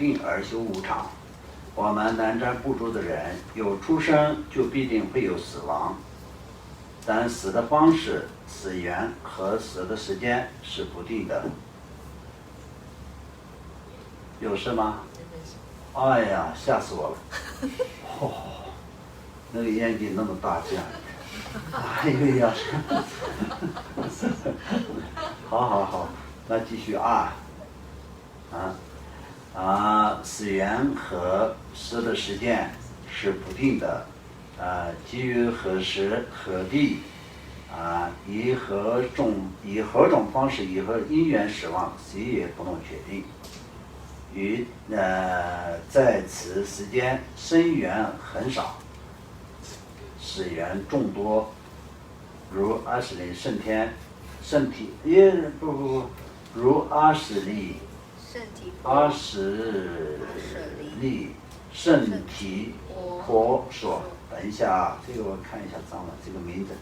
定而修无常。我们南瞻部洲的人，有出生就必定会有死亡，但死的方式、死源和死的时间是不定的。有事吗？哎呀，吓死我了！哦，那个眼睛那么大，这样，哎呀，好，那继续啊，死源和死的时间是不定的，基于何时何地，以何种方式以何因缘死亡，谁也不能决定。在此时间生源很少，死源众多，如阿史利圣天，圣体也不如阿史利圣体婆说。等一下啊，这个我看一下脏了，这个名字。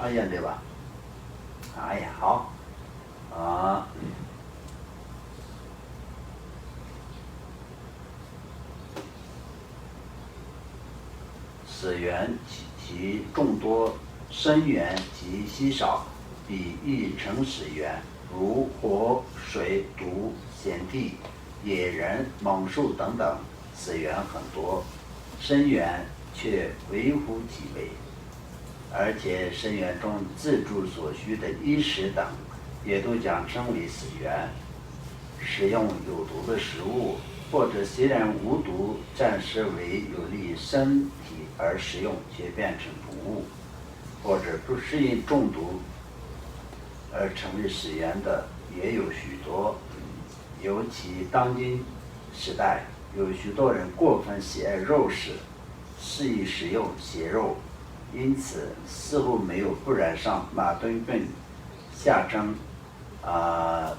哎呀，对吧？哎呀，好，死源及众多，生源及稀少，比喻成死源，如火、水、毒、咸地、野人、猛兽等等，死源很多，生源却微乎其微。而且生源中自助所需的衣食等，也都将称为死源。食用有毒的食物，或者虽然无毒，暂时为有利身体而食用，却变成毒物；或者不适应中毒而成为死源的也有许多。尤其当今时代，有许多人过分喜爱肉食，肆意食用血肉，因此似乎没有不染上马蹲病、下征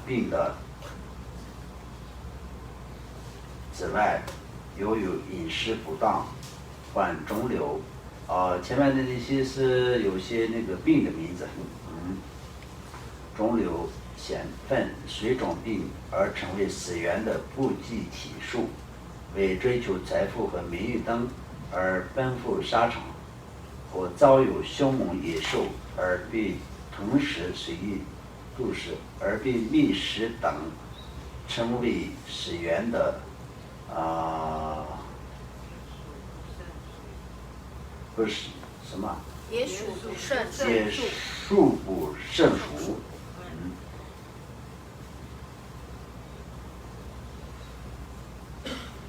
病的。此外，由于饮食不当，患肿瘤，前面的那些是有些那个病的名字，肿瘤、癣粪、水肿病而成为死源的不计其数，为追求财富和名誉等而奔赴沙场，或遭有凶猛野兽而被吞食随意度食，而被觅食等，成为死源的不是什么？野鼠捕圣鼠。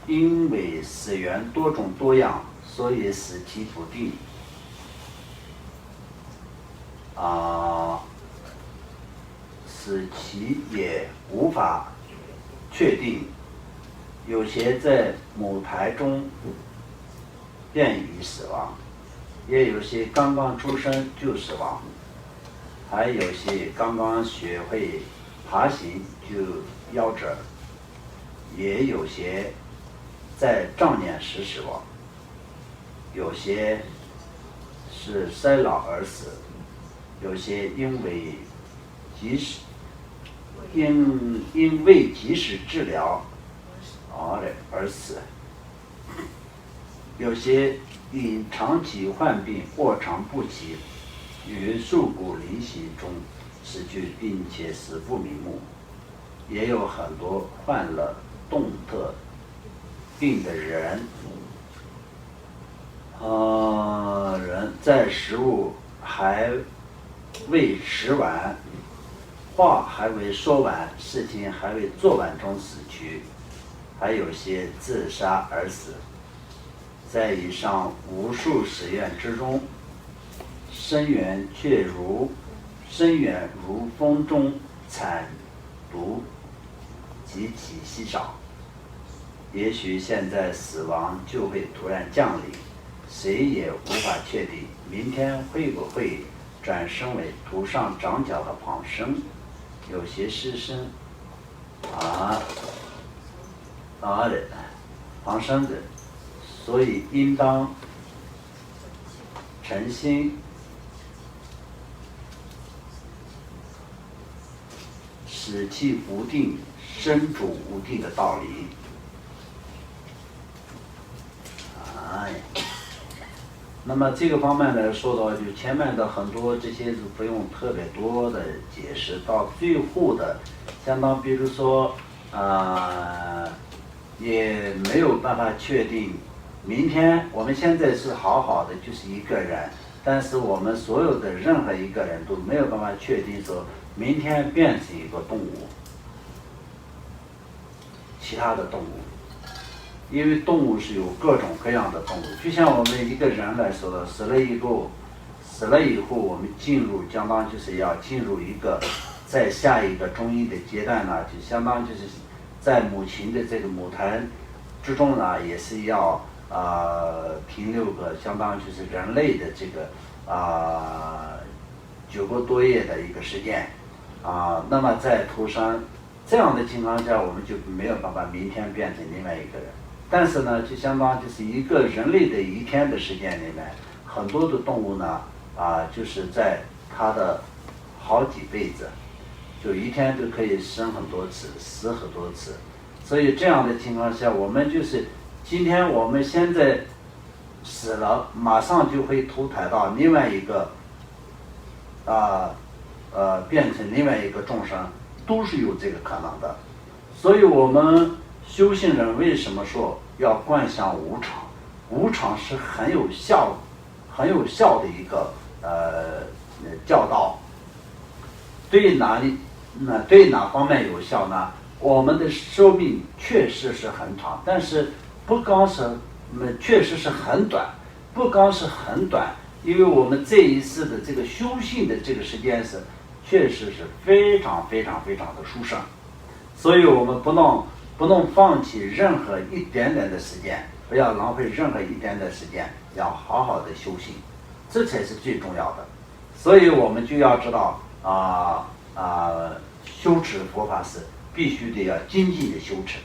因为死源多种多样，所以死期不定。死期也无法确定，有些在母胎中便已死亡，也有些刚刚出生就死亡，还有些刚刚学会爬行就夭折，也有些在壮年时死亡，有些是衰老而死，有些因为及时治疗而死，有些因长期患病卧床不起，于树骨离析中死去，并且死不瞑目，也有很多患了动特病的人在食物还未吃完，话还未说完，事情还未做完中死去，还有些自杀而死。在以上无数实验之中，生源如风中惨毒，极其稀少。也许现在死亡就会突然降临，谁也无法确定明天会不会转生为头上长角的旁生，有些尸身旁生的，所以应当诚心使其无定，身主无定的道理。那么这个方面呢，说到就前面的很多这些是不用特别多的解释，到最后的，相当比如说也没有办法确定明天我们现在是好好的就是一个人，但是我们所有的任何一个人都没有办法确定说明天变成一个动物，其他的动物。因为动物是有各种各样的动物，就像我们一个人来说的，死了以后，我们相当就是要进入一个在下一个中医的阶段呢，就相当就是在母亲的这个母胎之中呢，也是要停留个相当就是人类的这个9个多月的一个时间那么在头上这样的情况下，我们就没有办法明天变成另外一个人。但是呢，就相当就是一个人类的一天的时间里面，很多的动物呢就是在它的好几辈子，就一天都可以生很多次，死很多次。所以这样的情况下，我们就是今天我们现在死了，马上就会投胎到另外一个变成另外一个众生，都是有这个可能的。所以我们修行人为什么说要观想无常？无常是很有效的一个教导。对哪方面有效呢？我们的寿命确实是很长，但是确实是很短，不光是很短，因为我们这一世的这个修行的这个时间是确实是非常非常非常的殊胜，所以我们不能放弃任何一点点的时间，不要浪费任何一点点的时间，要好好的修行，这才是最重要的。所以我们就要知道修持佛法是必须得要精进的修持。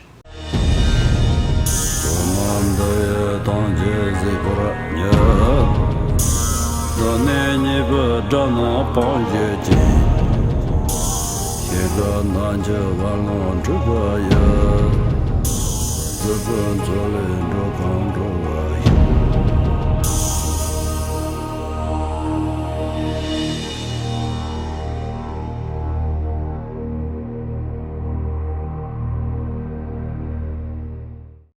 自尊自恋着光着我